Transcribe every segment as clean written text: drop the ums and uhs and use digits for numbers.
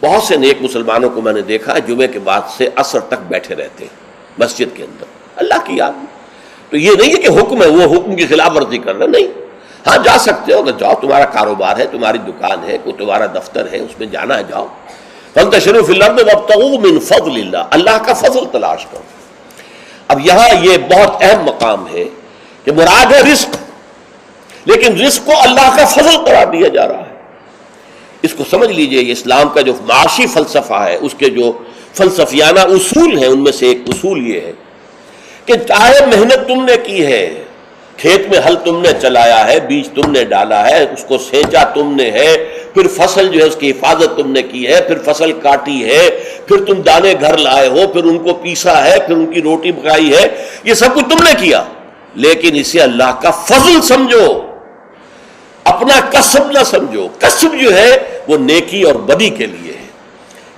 بہت سے نیک مسلمانوں کو میں نے دیکھا ہے جمعے کے بعد سے عصر تک بیٹھے رہتے ہیں مسجد کے اندر اللہ کی یاد میں. تو یہ نہیں ہے کہ حکم ہے وہ حکم کی خلاف ورزی کر رہا، نہیں. ہاں جا سکتے ہو، اگر جاؤ، تمہارا کاروبار ہے، تمہاری دکان ہے، کوئی تمہارا دفتر ہے، اس میں جانا ہے جاؤ. فانتشروا فی الارض وابتغوا من فضل اللہ، اللہ کا فضل تلاش کرو. اب یہاں یہ بہت اہم مقام ہے کہ مراد ہے رزق، لیکن رزق کو اللہ کا فضل قرار دیا جا رہا ہے. اس کو سمجھ لیجئے، یہ اسلام کا جو معاشی فلسفہ ہے، اس کے جو فلسفیانہ اصول ہیں، ان میں سے ایک اصول یہ ہے کہ چاہے محنت تم نے کی ہے، کھیت میں ہل تم نے چلایا ہے، بیج تم نے ڈالا ہے، اس کو سینچا تم نے ہے، پھر فصل جو ہے اس کی حفاظت تم نے کی ہے، پھر فصل کاٹی ہے، پھر تم دانے گھر لائے ہو، پھر ان کو پیسا ہے، پھر ان کی روٹی پکائی ہے، یہ سب کچھ تم نے کیا، لیکن اسے اللہ کا فضل سمجھو، اپنا کسب نہ سمجھو. کسب جو ہے وہ نیکی اور بدی کے لیے ہے.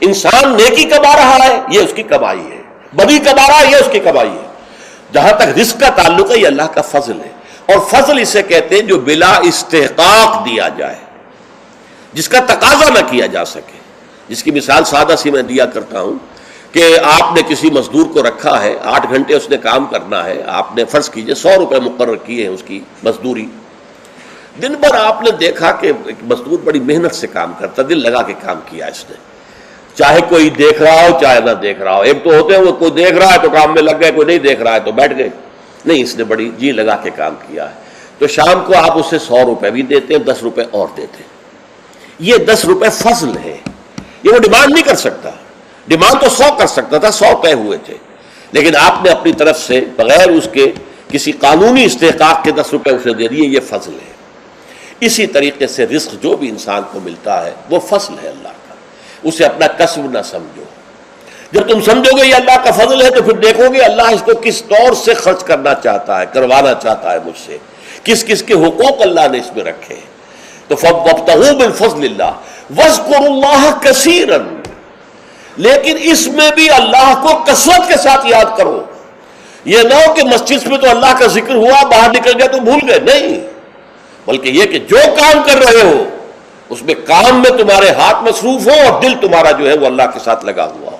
انسان نیکی کما رہا ہے، یہ اس کی کمائی ہے، بدی کما رہا ہے، یہ اس کی کمائی ہے. جہاں تک رزق کا تعلق ہے یہ اللہ کا فضل ہے. اور فضل اسے کہتے ہیں جو بلا استحقاق دیا جائے، جس کا تقاضا نہ کیا جا سکے. جس کی مثال سادہ سی میں دیا کرتا ہوں کہ آپ نے کسی مزدور کو رکھا ہے، 8 گھنٹے اس نے کام کرنا ہے، آپ نے فرض کیجئے 100 روپے مقرر کیے ہیں اس کی مزدوری. دن بھر آپ نے دیکھا کہ ایک مزدور بڑی محنت سے کام کرتا، دل لگا کے کام کیا اس نے، چاہے کوئی دیکھ رہا ہو چاہے نہ دیکھ رہا ہو. ایک تو ہوتے ہیں وہ کوئی دیکھ رہا ہے تو کام میں لگ گئے، کوئی نہیں دیکھ رہا ہے تو بیٹھ گئے. نہیں، اس نے بڑی جی لگا کے کام کیا ہے. تو شام کو آپ اسے 100 روپے بھی دیتے ہیں، 10 روپے اور دیتے ہیں. یہ 10 روپے فضل ہے، یہ وہ ڈیمانڈ نہیں کر سکتا. ڈیمانڈ تو 100 کر سکتا تھا، 100 طے ہوئے تھے، لیکن آپ نے اپنی طرف سے بغیر اس کے کسی قانونی استحقاق کے 10 روپے اسے دے دیے، یہ فضل ہے. اسی طریقے سے رزق جو بھی انسان کو ملتا ہے وہ فضل ہے اللہ کا، اسے اپنا کسب نہ سمجھو. جب تم سمجھو گے یہ اللہ کا فضل ہے تو پھر دیکھو گے اللہ اس کو کس طور سے خرچ کرنا چاہتا ہے، کروانا چاہتا ہے مجھ سے، کس کس کے حقوق اللہ نے اس میں رکھے ہیں. تو فَابْتَغُوا مِن فَضْلِ اللَّهِ وَاذْكُرُوا اللَّهَ كَثِيرًا، لیکن اس میں بھی اللہ کو کثرت کے ساتھ یاد کرو. یہ نہ ہو کہ مسجد میں تو اللہ کا ذکر ہوا، باہر نکل گیا تو بھول گئے، نہیں، بلکہ یہ کہ جو کام کر رہے ہو اس میں کام میں تمہارے ہاتھ مصروف ہو اور دل تمہارا جو ہے وہ اللہ کے ساتھ لگا ہوا ہو.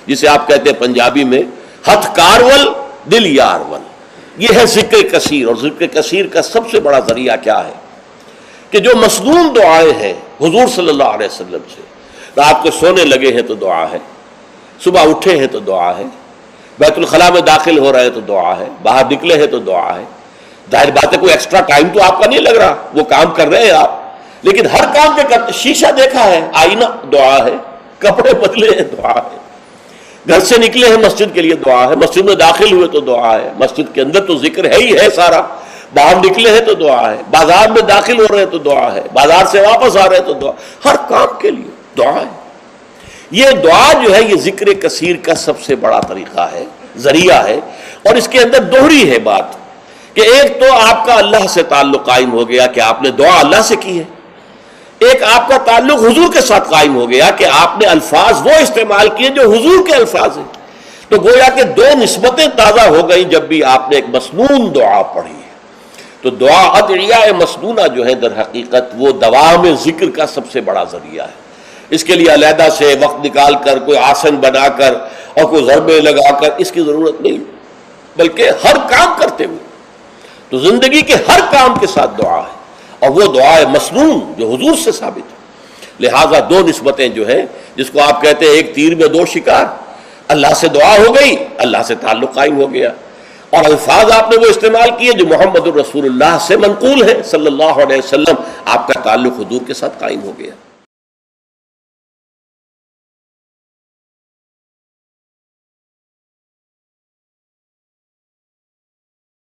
جسے آپ کہتے ہیں پنجابی میں ہتھ کارول دل یارول. یہ ہے ذکر کثیر. اور ذکر کثیر کا سب سے بڑا ذریعہ کیا ہے کہ جو مسنون دعائیں ہیں حضور صلی اللہ علیہ وسلم سے، رات کو سونے لگے ہیں تو دعا ہے، صبح اٹھے ہیں تو دعا ہے، بیت الخلاء میں داخل ہو رہے ہیں تو دعا ہے، باہر نکلے ہیں تو دعا ہے. ظاہر بات ہے کوئی ایکسٹرا ٹائم تو آپ کا نہیں لگ رہا، وہ کام کر رہے ہیں آپ، لیکن ہر کام کے کرتے. شیشہ دیکھا ہے، آئینہ دعا ہے، کپڑے بدلے ہیں دعا ہے، گھر سے نکلے ہیں مسجد کے لیے دعا ہے، مسجد میں داخل ہوئے تو دعا ہے، مسجد کے اندر تو ذکر ہے ہی ہے سارا، باہر نکلے ہیں تو دعا ہے، بازار میں داخل ہو رہے ہیں تو دعا ہے، بازار سے واپس آ رہے ہیں تو دعا، ہر کام کے لیے دعا ہے. یہ دعا جو ہے یہ ذکر کثیر کا سب سے بڑا طریقہ ہے، ذریعہ ہے. اور اس کے اندر دوہری ہے بات کہ ایک تو آپ کا اللہ سے تعلق قائم ہو گیا کہ آپ نے دعا اللہ سے کی ہے، ایک آپ کا تعلق حضور کے ساتھ قائم ہو گیا کہ آپ نے الفاظ وہ استعمال کیے جو حضور کے الفاظ ہیں. تو گویا کہ دو نسبتیں تازہ ہو گئیں جب بھی آپ نے ایک مسنون دعا پڑھی ہے. تو دعا ادعیاء مسنونہ جو ہے در حقیقت وہ دوام ذکر کا سب سے بڑا ذریعہ ہے. اس کے لیے علیحدہ سے وقت نکال کر کوئی آسن بنا کر اور کوئی ضربے لگا کر اس کی ضرورت نہیں، بلکہ ہر کام کرتے ہوئے. تو زندگی کے ہر کام کے ساتھ دعا ہے، اور وہ دعا ہے مسنون جو حضور سے ثابت ہے. لہٰذا دو نسبتیں جو ہیں جس کو آپ کہتے ہیں ایک تیر میں 2 شکار، اللہ سے دعا ہو گئی، اللہ سے تعلق قائم ہو گیا، اور الفاظ آپ نے وہ استعمال کیے جو محمد الرسول اللہ سے منقول ہے صلی اللہ علیہ وسلم، آپ کا تعلق حضور کے ساتھ قائم ہو گیا.